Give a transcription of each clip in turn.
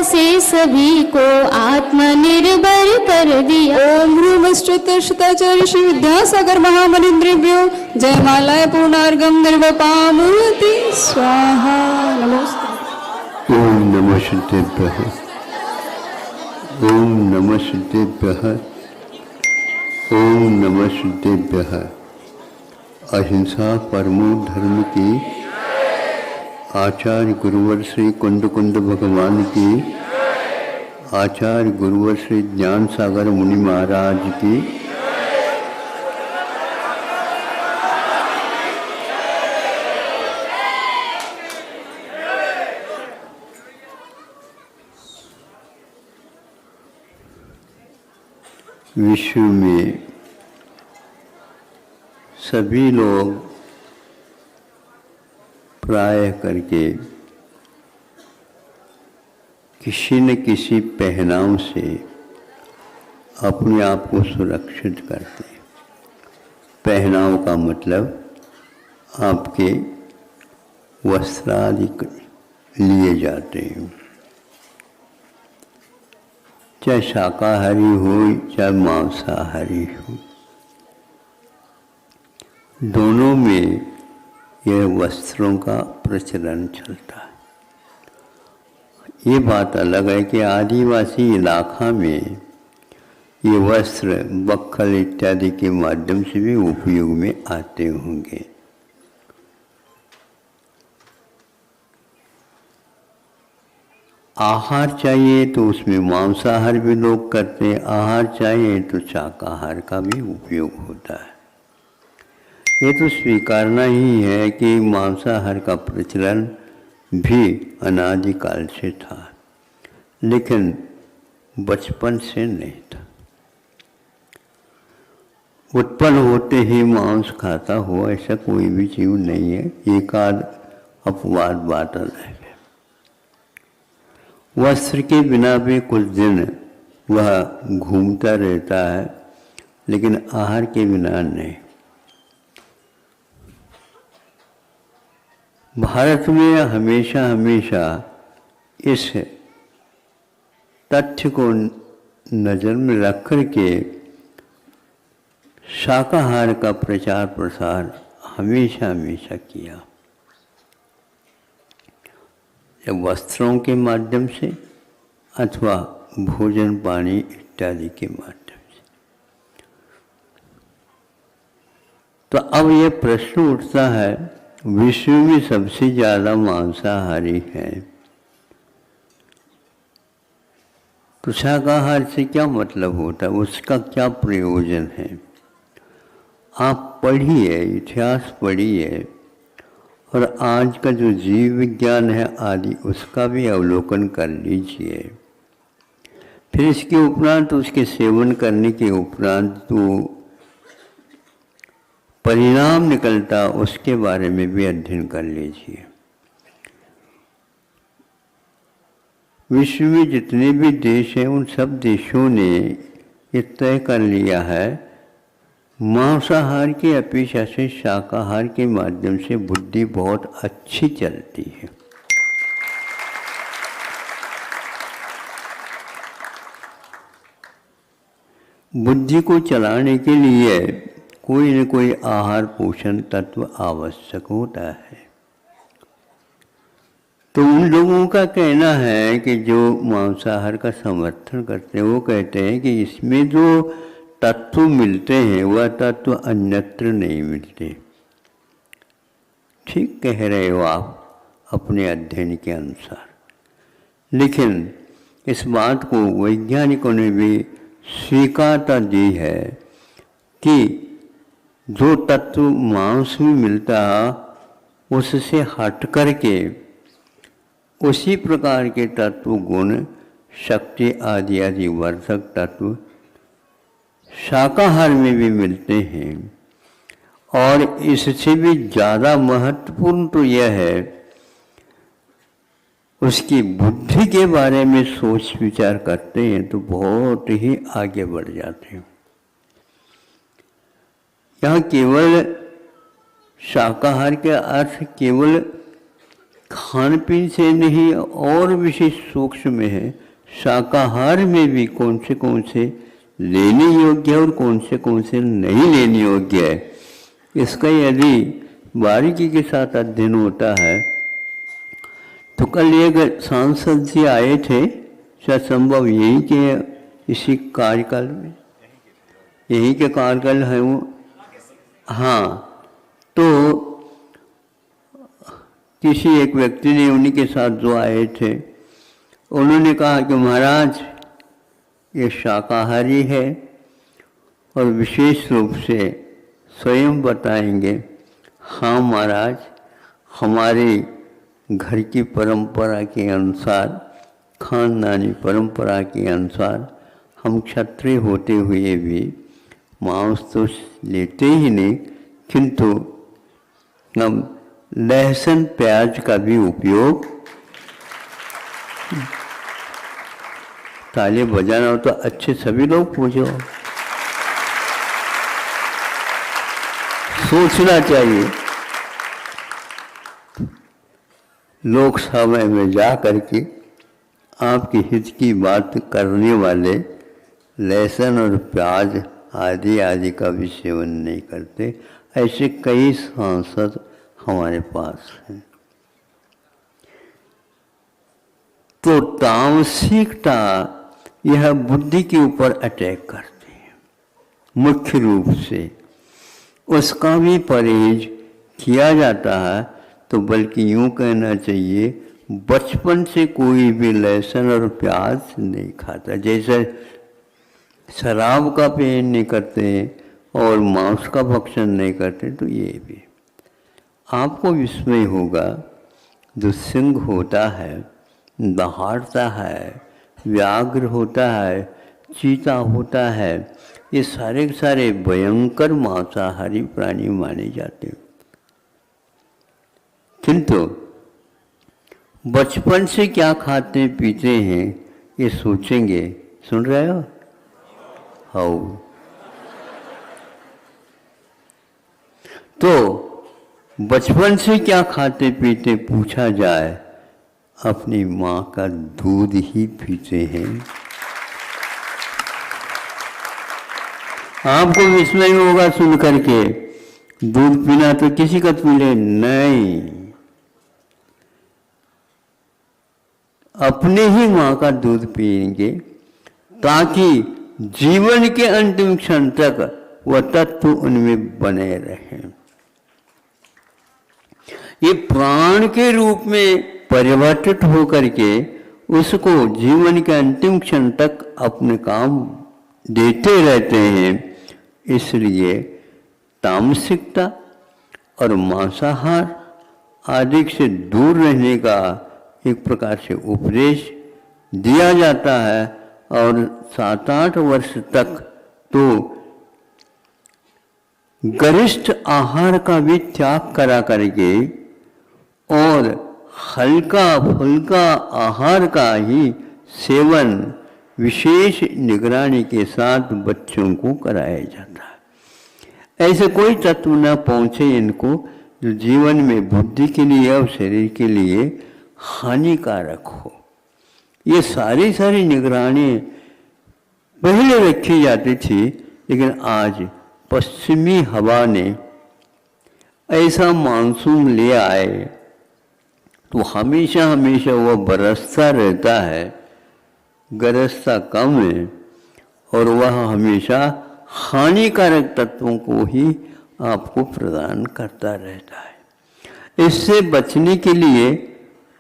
से सभी को आत्मनिर्भर कर दिया। ओम ह्रूमश्चतुर्शताचार्य श्री विद्यासागर महामनिन्द्रेभ्यो जयमालाय पूर्णार्घम निर्वपामूर्ति स्वाहा। नमोस्तुते। ओम नमः शुद्धेभ्यः। ओम नमः शुद्धेभ्यः। ओम नमः शुद्धेभ्यः। अहिंसा परमो धर्म की, आचार्य गुरुवर श्री कुंद कुंद भगवान की, आचार्य गुरुवर श्री ज्ञान सागर मुनि महाराज की, विश्व में सभी लोग प्राय करके किसी न किसी पहनाव से अपने आप को सुरक्षित करते हैं। पहनाव का मतलब आपके वस्त्रादि लिए जाते हैं, चाहे शाकाहारी हो चाहे मांसाहारी हो, दोनों में यह वस्त्रों का प्रचलन चलता है। ये बात अलग है कि आदिवासी इलाका में ये वस्त्र बक्खल इत्यादि के माध्यम से भी उपयोग में आते होंगे। आहार चाहिए तो उसमें मांसाहार भी लोग करते हैं, आहार चाहिए तो शाकाहार का भी उपयोग होता है। ये तो स्वीकारना ही है कि मांसाहार का प्रचलन भी अनादिकाल से था, लेकिन बचपन से नहीं था। उत्पन्न होते ही मांस खाता हो ऐसा कोई भी जीव नहीं है, एकाध अपवाद बात अलग है। वस्त्र के बिना भी कुछ दिन वह घूमता रहता है, लेकिन आहार के बिना नहीं। भारत में हमेशा हमेशा इस तथ्य को नज़र में रख कर के शाकाहार का प्रचार प्रसार हमेशा हमेशा किया, या वस्त्रों के माध्यम से अथवा भोजन पानी इत्यादि के माध्यम से। तो अब यह प्रश्न उठता है, विश्व में सबसे ज़्यादा मांसाहारी हैं, तो शाकाहार से क्या मतलब होता है, उसका क्या प्रयोजन है? आप पढ़िए, इतिहास पढ़िए और आज का जो जीव विज्ञान है आदि उसका भी अवलोकन कर लीजिए। फिर इसके उपरांत उसके सेवन करने के उपरांत तो परिणाम निकलता उसके बारे में भी अध्ययन कर लीजिए। विश्व में जितने भी देश हैं उन सब देशों ने ये तय कर लिया है, मांसाहार की अपेक्षा से शाकाहार के माध्यम से बुद्धि बहुत अच्छी चलती है। बुद्धि को चलाने के लिए कोई न कोई आहार पोषण तत्व आवश्यक होता है। तो उन लोगों का कहना है कि जो मांसाहार का समर्थन करते हैं वो कहते हैं कि इसमें जो तत्व मिलते हैं वह तत्व अन्यत्र नहीं मिलते। ठीक कह रहे हो आप अपने अध्ययन के अनुसार, लेकिन इस बात को वैज्ञानिकों ने भी स्वीकारता दी है कि जो तत्व मांस में मिलता उससे हट करके उसी प्रकार के तत्व गुण शक्ति आदि आदि वर्धक तत्व शाकाहार में भी मिलते हैं। और इससे भी ज़्यादा महत्वपूर्ण तो यह है उसकी बुद्धि के बारे में सोच विचार करते हैं तो बहुत ही आगे बढ़ जाते हैं। यहाँ केवल शाकाहार के अर्थ केवल खान पीन से नहीं और विशेष सूक्ष्म में है, शाकाहार में भी कौन से लेने योग्य है और कौन से नहीं लेने योग्य है, इसका यदि बारीकी के साथ अध्ययन होता है तो कल एक सांसद जी आए थे, शायद संभव यही के इसी कार्यकाल में, यही के कार्यकाल है वो, हाँ, तो किसी एक व्यक्ति ने उन्हीं के साथ जो आए थे उन्होंने कहा कि महाराज ये शाकाहारी है और विशेष रूप से स्वयं बताएंगे, हाँ महाराज, हमारे घर की परंपरा के अनुसार, खानदानी परंपरा के अनुसार हम क्षत्रिय होते हुए भी मांस तो लेते ही नहीं, किंतु हम लहसुन प्याज का भी उपयोग, ताली बजाना हो तो अच्छे सभी लोग पूछो, सोचना चाहिए। लोकसभा में जा करके आपके हित की बात करने वाले लहसुन और प्याज आदि का भी सेवन नहीं करते, ऐसे कई सांसद हमारे पास हैं। तो तामसिकता यह बुद्धि के ऊपर अटैक करती है मुख्य रूप से, उसका भी परहेज किया जाता है। तो बल्कि यूँ कहना चाहिए बचपन से कोई भी लहसुन और प्याज नहीं खाता, जैसे शराब का पेय नहीं करते और मांस का भक्षण नहीं करते, तो ये भी आपको विस्मय होगा। जो सिंह होता है, दहाड़ता है, व्याघ्र होता है, चीता होता है, ये सारे के सारे भयंकर मांसाहारी प्राणी माने जाते हैं, किंतु बचपन से क्या खाते पीते हैं ये सोचेंगे। सुन रहे हो? हाँ, तो बचपन से क्या खाते पीते पूछा जाए, अपनी माँ का दूध ही पीते हैं। आपको विस्मय होगा सुन करके, दूध पीना तो किसी का पी नहीं, अपने ही माँ का दूध पिएंगे ताकि जीवन के अंतिम क्षण तक वह तत्व उनमें बने रहे। ये प्राण के रूप में परिवर्तित होकर के उसको जीवन के अंतिम क्षण तक अपने काम देते रहते हैं। इसलिए तामसिकता और मांसाहार आदि से दूर रहने का एक प्रकार से उपदेश दिया जाता है, और 7-8 वर्ष तक तो गरिष्ठ आहार का भी त्याग करा करके और हल्का फुल्का आहार का ही सेवन विशेष निगरानी के साथ बच्चों को कराया जाता है। ऐसे कोई तत्व न पहुँचे इनको जो जीवन में बुद्धि के लिए और शरीर के लिए हानिकारक हो। ये सारी निगरानी पहले रखी जाती थी, लेकिन आज पश्चिमी हवा ने ऐसा मानसून ले आए तो हमेशा वह बरसता रहता है, गरजता कम है, और वह हमेशा हानिकारक तत्वों को ही आपको प्रदान करता रहता है। इससे बचने के लिए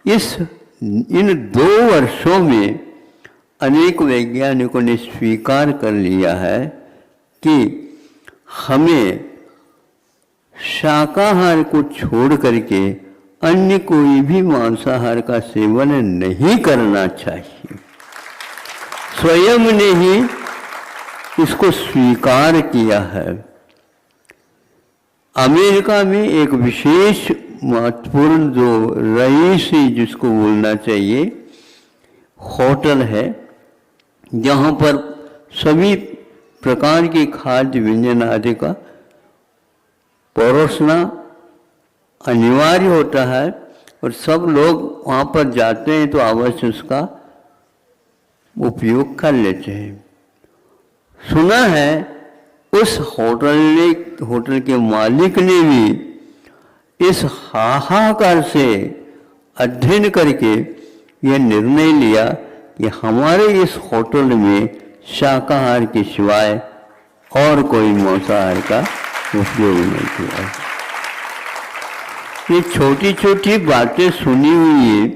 इन 2 वर्षों में अनेक वैज्ञानिकों ने स्वीकार कर लिया है कि हमें शाकाहार को छोड़ करके अन्य कोई भी मांसाहार का सेवन नहीं करना चाहिए। स्वयं ने ही इसको स्वीकार किया है। अमेरिका में एक विशेष महत्वपूर्ण जो रईसी जिसको बोलना चाहिए होटल है, जहाँ पर सभी प्रकार के खाद्य व्यंजन आदि का परोसना अनिवार्य होता है, और सब लोग वहाँ पर जाते हैं तो अवश्य उसका उपयोग कर लेते हैं। सुना है उस होटल के मालिक ने भी इस हाहाकार से अध्ययन करके यह निर्णय लिया कि हमारे इस होटल में शाकाहार के सिवाय और कोई मांसाहार का उपयोग नहीं किया। ये छोटी छोटी बातें सुनी हुई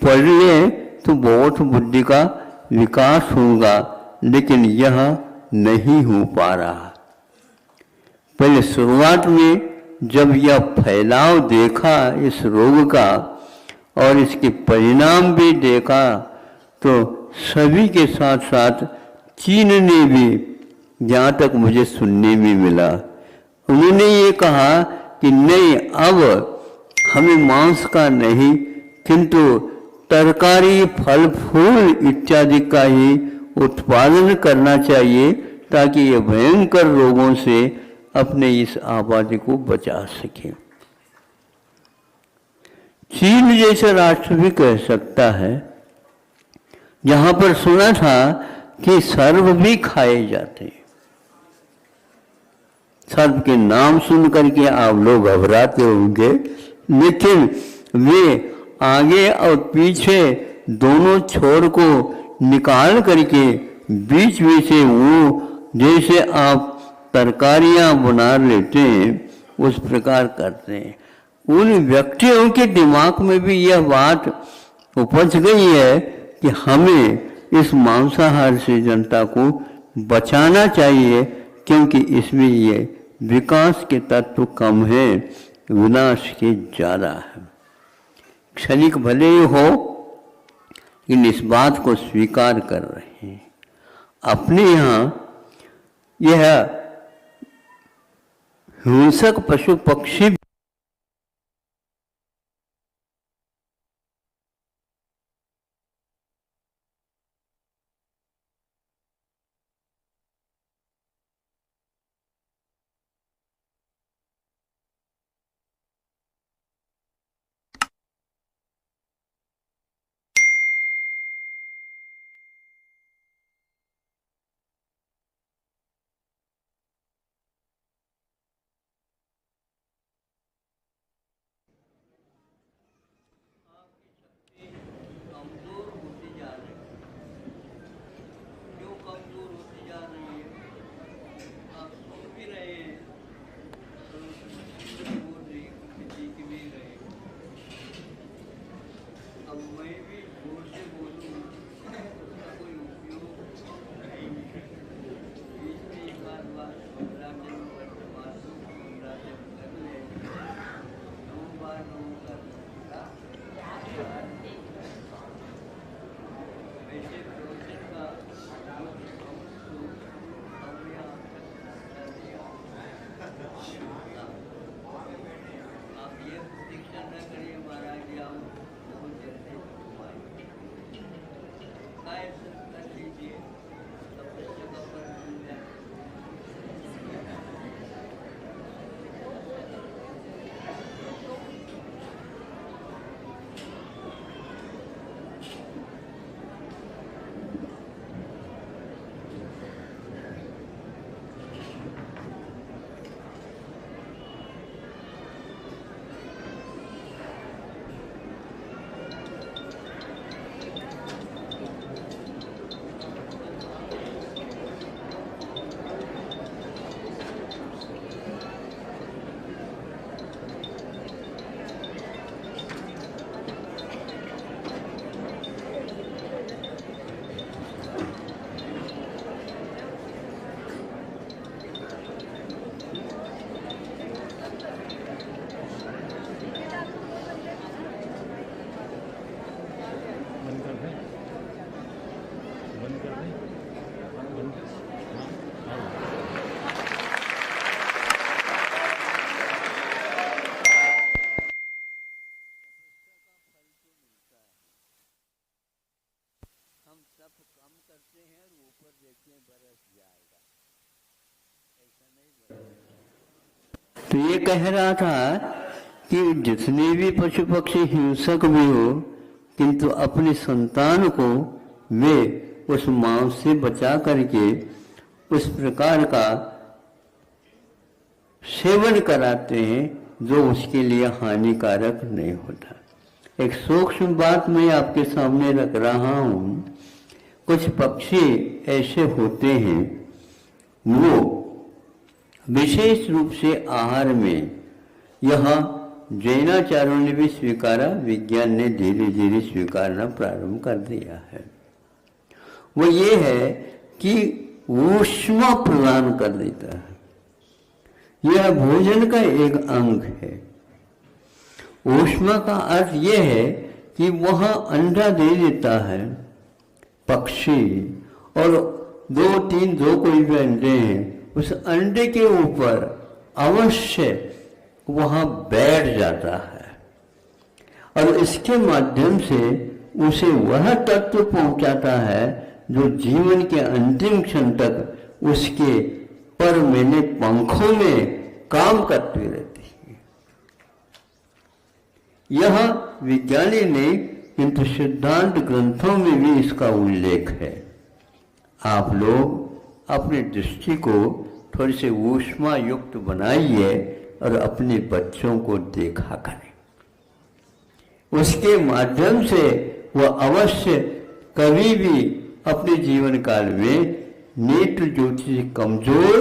पढ़ ले तो बहुत बुद्धि का विकास होगा, लेकिन यह नहीं हो पा रहा। पहले शुरुआत में जब यह फैलाव देखा इस रोग का और इसके परिणाम भी देखा तो सभी के साथ साथ चीन ने भी, जहाँ तक मुझे सुनने में मिला, उन्होंने ये कहा कि नहीं, अब हमें मांस का नहीं किंतु तरकारी, फल फूल इत्यादि का ही उत्पादन करना चाहिए ताकि ये भयंकर रोगों से अपने इस आबादी को बचा सके। चीन जैसा राष्ट्र भी कह सकता है, जहां पर सुना था कि सर्प भी खाए जाते हैं। सर्प के नाम सुन करके आप लोग घबराते होंगे, लेकिन वे आगे और पीछे दोनों छोर को निकाल करके बीच में से वो जैसे आप तरकारियां बना लेते हैं उस प्रकार करते हैं। उन व्यक्तियों के दिमाग में भी यह बात उपज गई है कि हमें इस मांसाहार से जनता को बचाना चाहिए, क्योंकि इसमें ये विकास के तत्व कम है, विनाश के ज़्यादा है। क्षणिक भले ही हो, इन इस बात को स्वीकार कर रहे हैं। अपने यहाँ यह हिंसक पशु पक्षी तो ये कह रहा था कि जितने भी पशु पक्षी हिंसक भी हो, किंतु अपनी संतान को वे उस मांस से बचा करके उस प्रकार का सेवन कराते हैं जो उसके लिए हानिकारक नहीं होता। एक सूक्ष्म बात मैं आपके सामने रख रहा हूं। कुछ पक्षी ऐसे होते हैं, वो विशेष रूप से आहार में, यह जैनाचार्यों ने भी स्वीकारा, विज्ञान ने धीरे धीरे स्वीकारना प्रारंभ कर दिया है। वो ये है कि ऊष्मा प्रदान कर देता है। यह भोजन का एक अंग है। ऊष्मा का अर्थ यह है कि वह अंडा दे देता है पक्षी, और दो कोई भी अंडे हैं, उस अंडे के ऊपर अवश्य वहां बैठ जाता है और इसके माध्यम से उसे वह तत्व पहुंचाता है जो जीवन के अंतिम क्षण तक उसके पर मैंने पंखों में काम करती रहती है। यह विज्ञानी ने, किंतु सिद्धांत ग्रंथों में भी इसका उल्लेख है। आप लोग अपनी दृष्टि को थोड़ी सी ऊष्मा युक्त बनाइए और अपने बच्चों को देखा करें। उसके माध्यम से वह अवश्य कभी भी अपने जीवन काल में नेत्र ज्योति से कमजोर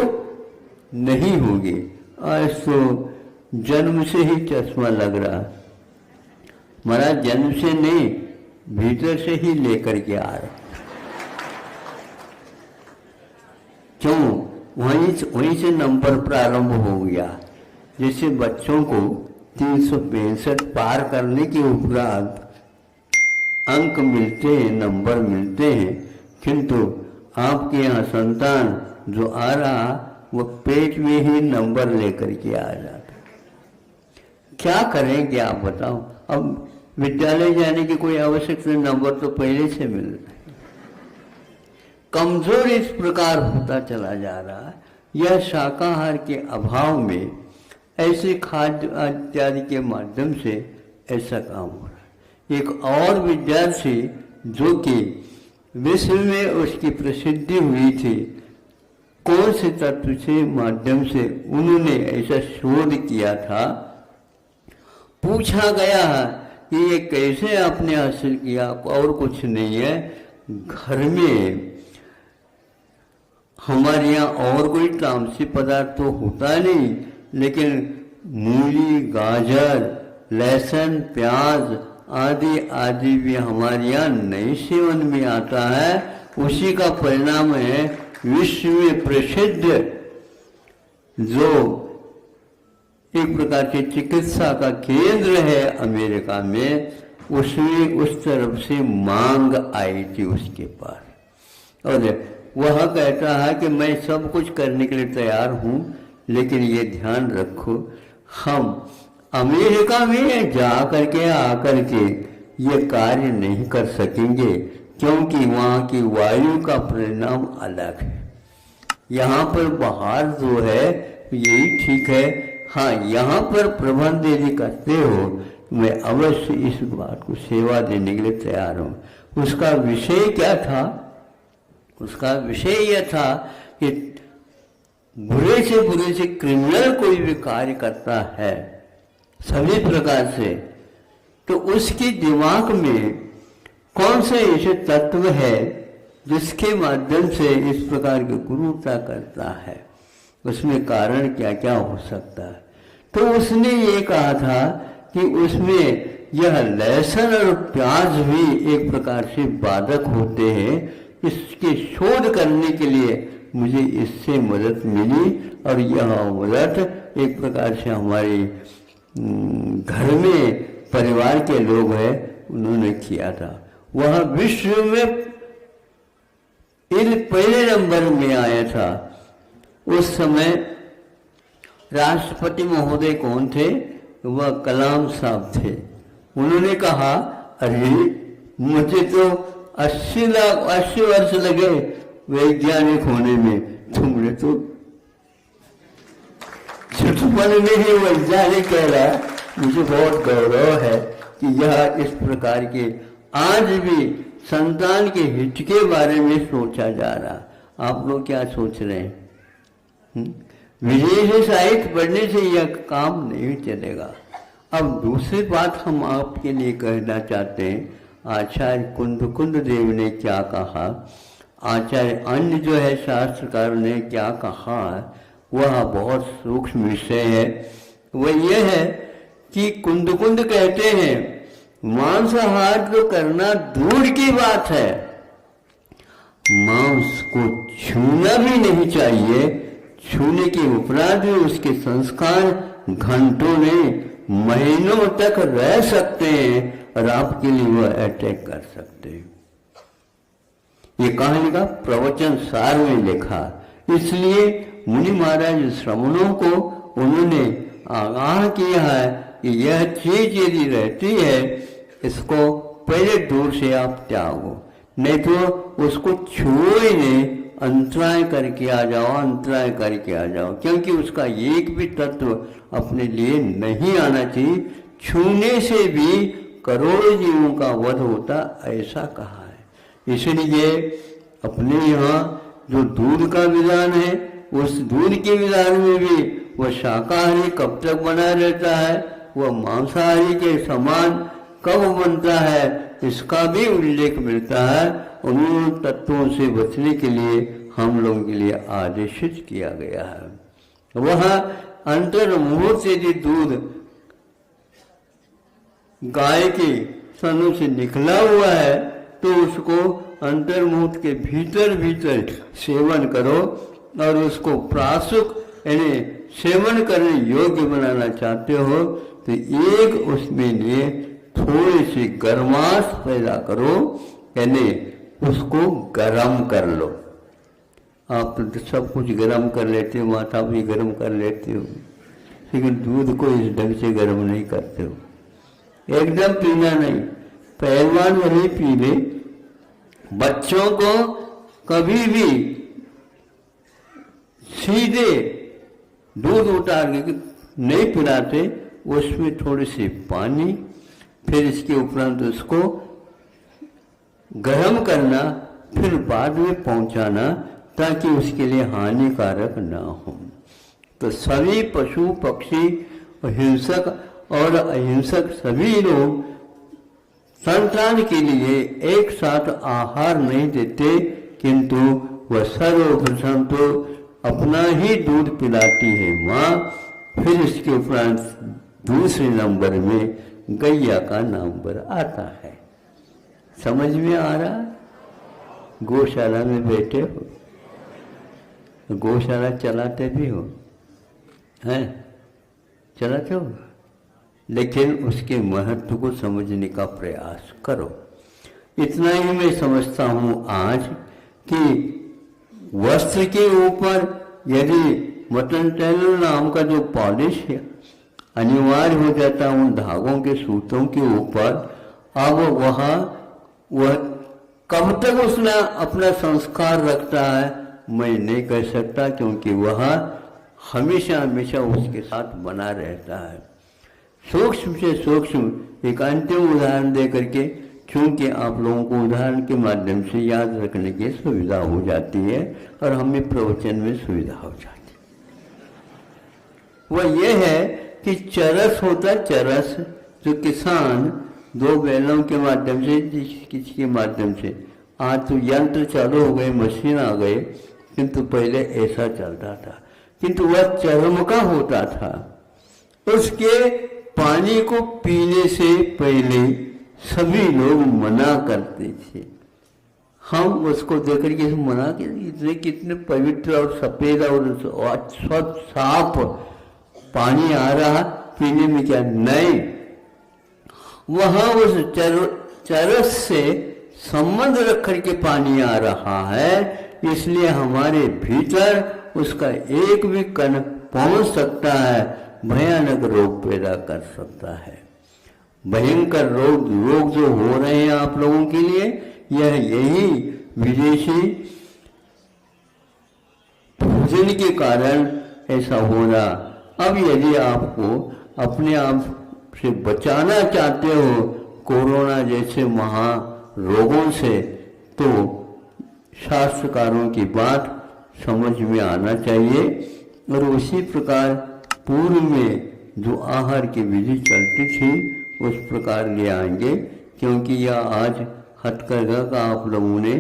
नहीं होगी। आज तो जन्म से ही चश्मा लग रहा, महाराज जन्म से नहीं, भीतर से ही लेकर के आ रहा। क्यों? वहीं से नंबर प्रारंभ हो गया। जैसे बच्चों को 365 पार करने के उपरांत अंक मिलते हैं, नंबर मिलते हैं, किंतु आपके यहाँ संतान जो आ रहा वो पेट में ही नंबर लेकर के आ जाता। क्या करेंगे आप बताओ? अब विद्यालय जाने की कोई आवश्यकता नहीं, नंबर तो पहले से मिल रहा है। कमजोर इस प्रकार होता चला जा रहा है। यह शाकाहार के अभाव में ऐसे खाद्य इत्यादि के माध्यम से ऐसा काम हो रहा है। एक और विद्यार्थी जो कि विश्व में उसकी प्रसिद्धि हुई थी, कौन से तत्व से माध्यम से उन्होंने ऐसा शोध किया था, पूछा गया कि ये कैसे आपने हासिल किया? और कुछ नहीं है, घर में हमारे यहाँ और कोई तामसी पदार्थ तो होता नहीं, लेकिन मूली, गाजर, लहसुन, प्याज आदि आदि भी हमारे यहाँ नए सेवन में आता है। उसी का परिणाम है विश्व में प्रसिद्ध जो एक प्रकार के चिकित्सा का केंद्र है अमेरिका में, उसमें उस तरफ से मांग आई थी उसके पास। और वह कहता है कि मैं सब कुछ करने के लिए तैयार हूँ, लेकिन ये ध्यान रखो हम अमेरिका में जा करके आकर के ये कार्य नहीं कर सकेंगे, क्योंकि वहाँ की वायु का परिणाम अलग है। यहाँ पर बाहर जो है यही ठीक है। हाँ, यहाँ पर प्रबंध यदि करते हो, मैं अवश्य इस बात को सेवा देने के लिए तैयार हूँ। उसका विषय क्या था? उसका विषय यह था कि बुरे से क्रिमिनल कोई भी कार्य करता है सभी प्रकार से, तो उसके दिमाग में कौन से ऐसे तत्व है जिसके माध्यम से इस प्रकार की क्रूरता करता है, उसमें कारण क्या क्या हो सकता है। तो उसने ये कहा था कि उसमें यह लहसुन और प्याज भी एक प्रकार से बाधक होते हैं। इसके शोध करने के लिए मुझे इससे मदद मिली, और यह मदद एक प्रकार से हमारे घर में परिवार के लोग हैं उन्होंने किया था। वह विश्व में पहले नंबर में आया था। उस समय राष्ट्रपति महोदय कौन थे? वह कलाम साहब थे। उन्होंने कहा, अरे मुझे तो 80 वर्ष लगे वैज्ञानिक होने में, तुमने तो छुटपन में ही वैज्ञानिक कह रहा मुझे बहुत गौरव है कि यह इस प्रकार के आज भी संतान के हित के बारे में सोचा जा रहा। आप लोग क्या सोच रहे हैं? विदेशी साहित्य पढ़ने से यह काम नहीं चलेगा। अब दूसरी बात हम आपके लिए कहना चाहते हैं, आचार्य कुंद देव ने क्या कहा, आचार्य अन्य जो है शास्त्रकारों ने क्या कहा, वह बहुत सूक्ष्म विषय है। वह यह है कि कुंद कहते हैं मांसाहार तो करना दूर की बात है, मांस को छूना भी नहीं चाहिए। छूने के उपरांत भी उसके संस्कार घंटों में महीनों तक रह सकते हैं और आपके लिए वह अटैक कर सकते हैं। ये कहानी का प्रवचन सार में लिखा। इसलिए मुनि महाराज श्रमणों को उन्होंने आगाह किया है कि यह चीज यदि रहती है इसको पहले दूर से आप त्यागो, नहीं तो उसको छुओ ही नहीं, अंतराय करके आ जाओ, क्योंकि उसका एक भी तत्व अपने लिए नहीं आना चाहिए। छूने से भी करोड़ों जीवों का वध होता, ऐसा कहा है। इसलिए अपने यहाँ जो दूध का विधान है, उस दूध के विधान में भी वह शाकाहारी कब तक बना रहता है, वह मांसाहारी के समान कब बनता है, इसका भी उल्लेख मिलता है। उन तत्वों से बचने के लिए हम लोगों के लिए आदेशित किया गया है। वह अंतर्मुहूर्त से यदि दूध गाय के स्तनों से निकला हुआ है तो उसको अंतर्मुहूर्त के भीतर सेवन करो, और उसको प्रासुक यानी सेवन करने योग्य बनाना चाहते हो तो एक उसमें लिए थोड़ी सी गर्माश पैदा करो, यानी उसको गर्म कर लो। आप तो सब कुछ गर्म कर लेते हो, माथा भी गर्म कर लेते हो, लेकिन दूध को इस ढंग से गर्म नहीं करते हो। एकदम पीना नहीं, पहलवान वही पी ले। बच्चों को कभी भी सीधे दूध उतार के नहीं पिलाते, उसमें थोड़ी सी पानी, फिर इसके उपरांत उसको गर्म करना, फिर बाद में पहुंचाना, ताकि उसके लिए हानिकारक ना हो। तो सभी पशु पक्षी, हिंसक और अहिंसक सभी लोग संतान के लिए एक साथ आहार नहीं देते, किंतु वह सर्वप्रथम तो अपना ही दूध पिलाती है माँ, फिर इसके उपरांत दूसरे नंबर में गैया का नंबर आता है। समझ में आ रहा? गौशाला में बैठे हो, गौशाला चलाते भी हो, हैं? चलाते हो, लेकिन उसके महत्व को समझने का प्रयास करो। इतना ही मैं समझता हूँ आज कि वस्त्र के ऊपर यदि मटन टैलर नाम का जो पॉलिश है अनिवार्य हो जाता है उन धागों के सूतों के ऊपर, अब वह कब तक उसने अपना संस्कार रखता है मैं नहीं कह सकता, क्योंकि वह हमेशा हमेशा उसके साथ बना रहता है। सूक्ष्म से सूक्ष्म एक अंतिम उदाहरण दे करके, क्योंकि आप लोगों को उदाहरण के माध्यम से याद रखने की सुविधा हो जाती है और हमें प्रवचन में सुविधा हो जाती है। वह यह है कि चरस होता, चरस जो किसान दो बैलों के माध्यम से, किसी के माध्यम से, आज तो यंत्र चालू हो गए, मशीन आ गए, किंतु पहले ऐसा चलता था, किंतु वह चरम का होता था। उसके पानी को पीने से पहले सभी लोग मना करते थे। हम उसको देकर के मना के इतने कितने पवित्र और सफेद और स्वच्छ साफ पानी आ रहा, पीने में क्या नहीं, वहां उस चरस से संबंध रख करके पानी आ रहा है, इसलिए हमारे भीतर उसका एक भी कण पहुंच सकता है, भयानक रोग पैदा कर सकता है। भयंकर रोग जो हो रहे हैं आप लोगों के लिए, यही विदेशी भोजन के कारण ऐसा हो रहा। अब यदि आपको अपने आप से बचाना चाहते हो कोरोना जैसे महारोगों से, तो शास्त्रकारों की बात समझ में आना चाहिए। और उसी प्रकार पूर्व में जो आहार की विधि चलती थी उस प्रकार ले आएंगे, क्योंकि यह आज हथकरघा का आप लोगों ने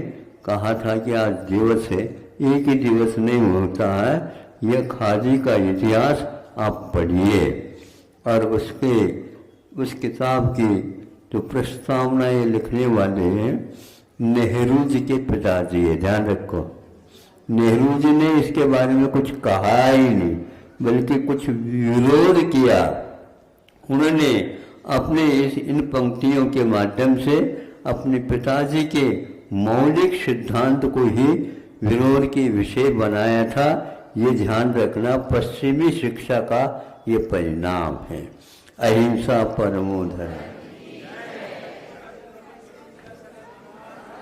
कहा था कि आज दिवस है, एक ही दिवस नहीं होता है। यह खादी का इतिहास आप पढ़िए और उस किताब की जो प्रस्तावनाएं लिखने वाले हैं नेहरू जी के पिताजी है, ध्यान रखो। नेहरू जी ने इसके बारे में कुछ कहा ही नहीं, बल्कि कुछ विरोध किया। उन्होंने अपने इन पंक्तियों के माध्यम से अपने पिताजी के मौलिक सिद्धांत को ही विरोध के विषय बनाया था। ये ध्यान रखना, पश्चिमी शिक्षा का ये परिणाम है। अहिंसा परमो धर्म।